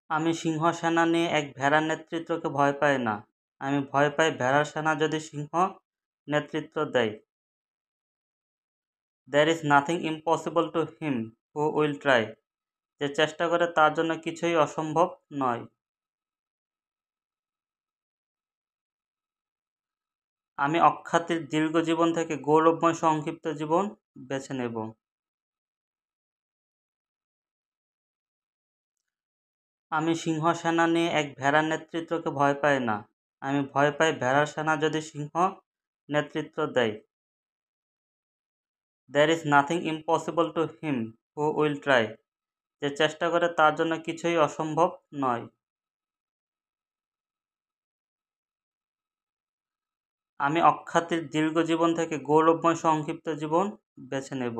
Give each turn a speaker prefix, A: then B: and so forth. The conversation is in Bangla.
A: আমি সিংহ সেনা নিয়ে এক ভেড়ার নেতৃত্বকে ভয় পাই না। আমি ভয় পাই ভেড়ার সেনা যদি সিংহ নেতৃত্ব দেয়। There is nothing impossible to him who will try. যে চেষ্টা করে তার জন্য কিছুই অসম্ভব নয়। আমি অখ্যাতির দীর্ঘ জীবন থেকে গৌরবময় সংক্ষিপ্ত জীবন বেছে নেব। আমি সিংহ সেনা নিয়ে এক ভেড়ার নেতৃত্বকে ভয় পাই না। আমি ভয় পাই ভেড়ার সেনা যদি সিংহ নেতৃত্ব দেয়। There is nothing impossible to him who will try. যে চেষ্টা করে তার জন্য কিছুই অসম্ভব নয়। আমি অখ্যাতির দীর্ঘ জীবন থেকে গৌরবময় সংক্ষিপ্ত জীবন বেছে নেব।